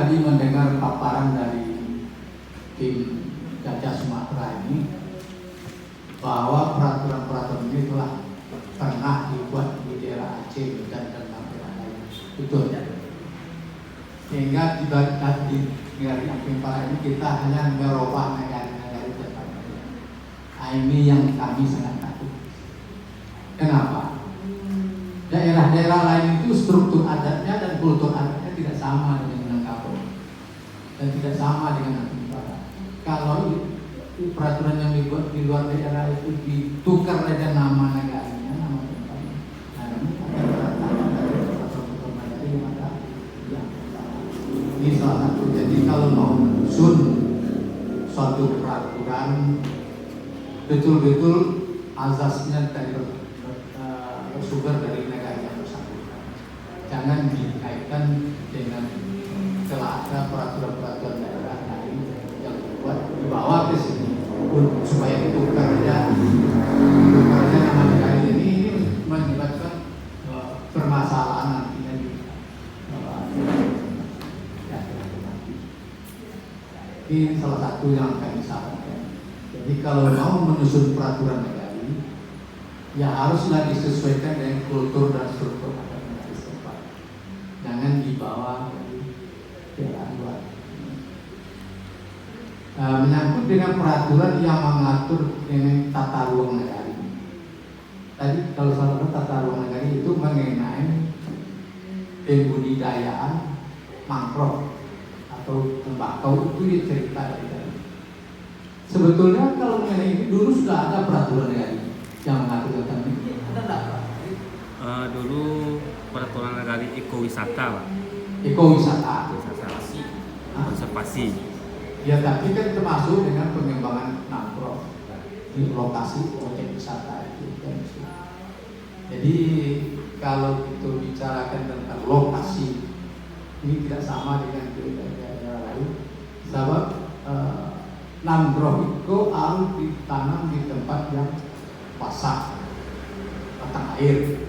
Tadi mendengar paparan dari tim Gajah Sumatera ini bahwa peraturan-peraturan ini telah pernah dibuat di daerah Aceh dan daerah lain. Betul. Sehingga di negara Ampera ini kita hanya merubah negara-negara tetangga. Ini yang kami sangat takut. Kenapa? Daerah-daerah lain itu struktur adatnya dan kultur adatnya tidak sama dengan Minangkabau dan tidak sama dengan Ampera. Kalau peraturan yang dibuat di luar daerah itu ditukar dengan nama negaranya, nama tempatnya, nah ini akan berantakan dari peraturan negara yang ada di Ampera. Ini salah satu. Jadi kalau mau menyusun suatu peraturan betul-betul azasnya dari bersumber dari negara yang bersangkutan. Jangan dikaitkan dengan telah ada peraturan-peraturan daerah lain yang dibawa ke sini supaya tukarnya nama negara ini menyebabkan permasalahan nantinya di ini salah satu yang kami sarankan. Jadi kalau mau menyusun peraturan negara ya haruslah disesuaikan dengan kultur dan struktur adat negara setempat. Jangan dibawa dari daerah luar. Menyangkut dengan peraturan yang mengatur dengan tata ruang negara. Tadi kalau salah tata ruang negara itu mengenai pembudidayaan mangrove atau tembakau itu dicerita dari. Sebetulnya kalau mengenai ini dulu sudah ada peraturan negara yang mengatur tentang ini. Ada enggak, Pak? Dulu peraturan negara ekowisata, Pak. Ekowisata. Konservasi. Ya, tapi kan termasuk dengan pengembangan mangrove di lokasi objek wisata itu kan. Jadi kalau itu bicarakan tentang lokasi ini tidak sama dengan daerah lain. Sebab mangrove itu harus ditanam di tempat yang basah, batang air,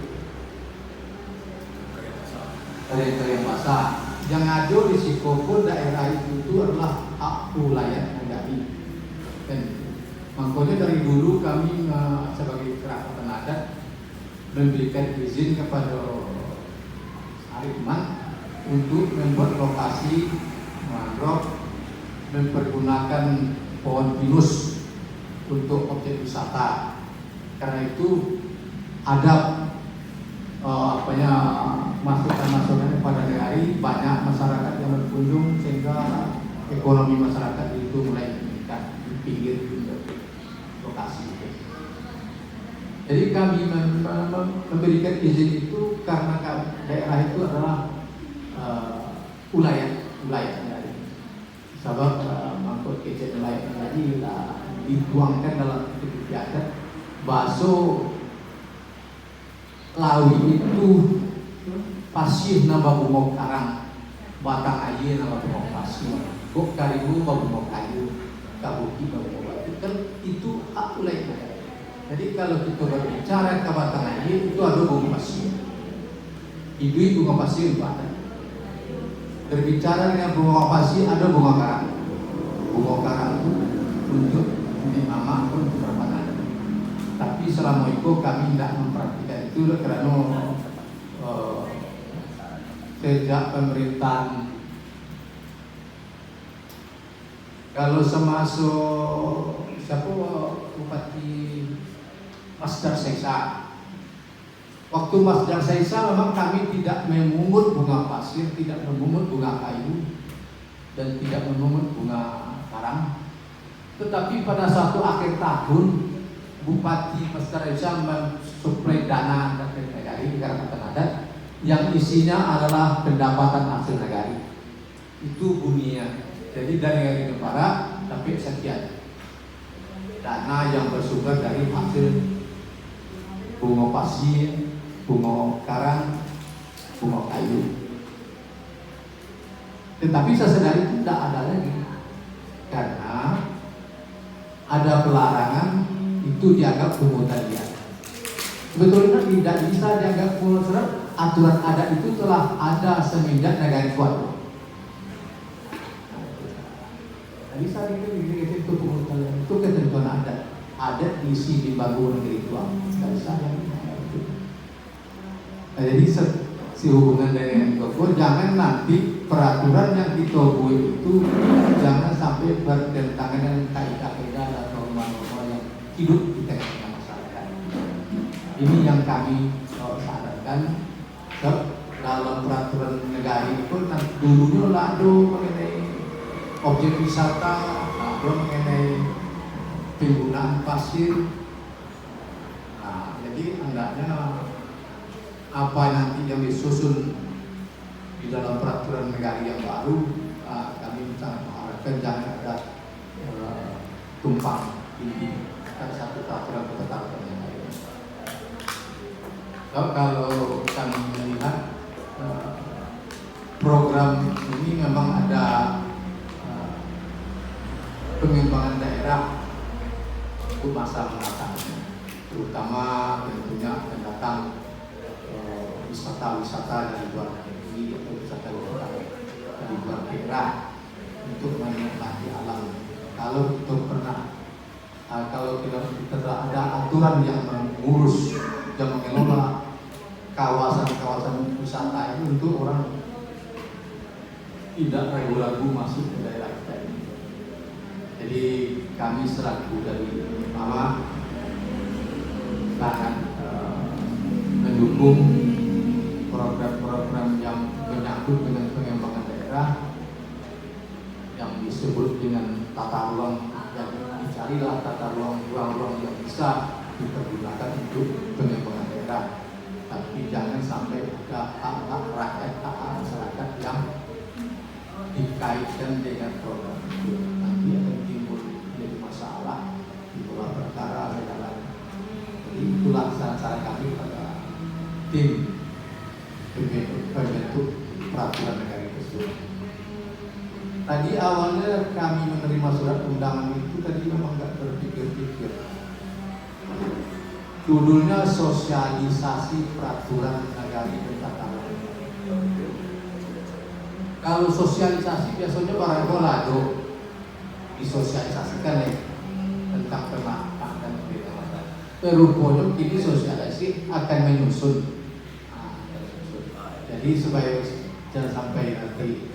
kering basah. Yang ada di Sikopun daerah itu adalah hak wilayah negara. Dan makanya dari dulu kami sebagai kerajaan adat memberikan izin kepada Arifman untuk membuat lokasi mangrove, mempergunakan pohon pinus untuk objek wisata. Karena itu ada masukan-masukan pada negari, banyak masyarakat yang berkunjung sehingga ekonomi masyarakat itu mulai meningkat di pinggir lokasi itu. Jadi kami memberikan izin itu karena daerah itu adalah wilayah negari. Sebab mangkut kecil wilayah negari dituangkan dalam aktiviti adat. Baso lawi itu pasir nama bungok karang, batang air nama bungok pasir, kok karibu bungok kayu, kabuki bungok batu, kan itu hak wilayah. Jadi kalau kita berbicara ke batang air itu ada bungok pasir, itu bungok pasir batang. Berbicara dengan bungok pasir ada bungok karang, bungok karang itu untuk mama pun berapa. Tapi selama itu kami tidak mempraktikkan itu karena sejak pemerintahan kalau semasuk siapa Bupati Masdar Sesa. Waktu Masdar Sesa memang kami tidak memungut bunga pasir, tidak memungut bunga kayu dan tidak memungut bunga karang. Tetapi pada suatu akhir tahun Bupati Masdar Sesa mensuplai dana dari negara Kecamatan Adat yang isinya adalah pendapatan hasil negara. Itu bunyinya. Jadi dari negara Jepara tapi sekian. Dana yang bersumber dari hasil bunga pasir, bunga karang, bunga kayu. Tetapi sesudah itu tidak ada lagi karena ada pelarangan itu dianggap pungutan liar. Sebetulnya tidak bisa dianggap pungutan. Aturan adat itu telah ada semenjak negara kuat. bisa dikit itu pengurusan itu ketentuan adat isi di bagu negeri itu nggak bisa yang itu. Nah, jadi si hubungan dengan Togo jangan nanti peraturan yang di Togo itu jangan sampai bertentangan dengan kaidah-kaidah dan norma-norma yang hidup di tengah masyarakat. Ini yang kami sarankan dalam peraturan negara itu dulunya lado mengenai objek wisata, lado mengenai penggunaan pasir. Nah, jadi hendaknya apa nanti yang disusun di dalam peraturan negara yang baru, kami sangat mengharapkan jangan ada tumpang tindih antara satu peraturan ke peraturan yang lain. Kalau kami melihat program ini memang ada pengembangan daerah untuk masa mendatang, terutama tentunya pendatang wisata-wisata dari luar negeri atau wisata dari luar daerah untuk menikmati alam. Kalau kita ada aturan yang mengurus dan mengelola kawasan-kawasan wisata itu untuk orang tidak ragu-ragu masuk ke daerah kita ini. Jadi kami selaku dari Mama sangat mendukung program-program yang menyangkut dengan pengembangan daerah yang disebut dengan tata ruang, yang dicarilah tata ruang-ruang yang bisa dipergunakan untuk pengembangan daerah. Tapi jangan sampai ada hak-hak rakyat, hak masyarakat yang dikaitkan dengan program itu. Nanti akan timbul menjadi masalah, timbul perkara segala. Jadi itulah saran-saran kami pada tim pembentuk peraturan negara tersebut. Tadi awalnya kami menerima surat undangan itu tadi memang nggak berpikir-pikir. Judulnya sosialisasi peraturan negara tata ruang. Kalau sosialisasi biasanya barang kolado disosialisasikan tentang pemakaian dan kebebasan. Rupanya kini sosialisasi akan menyusun. Jadi supaya jangan sampai nanti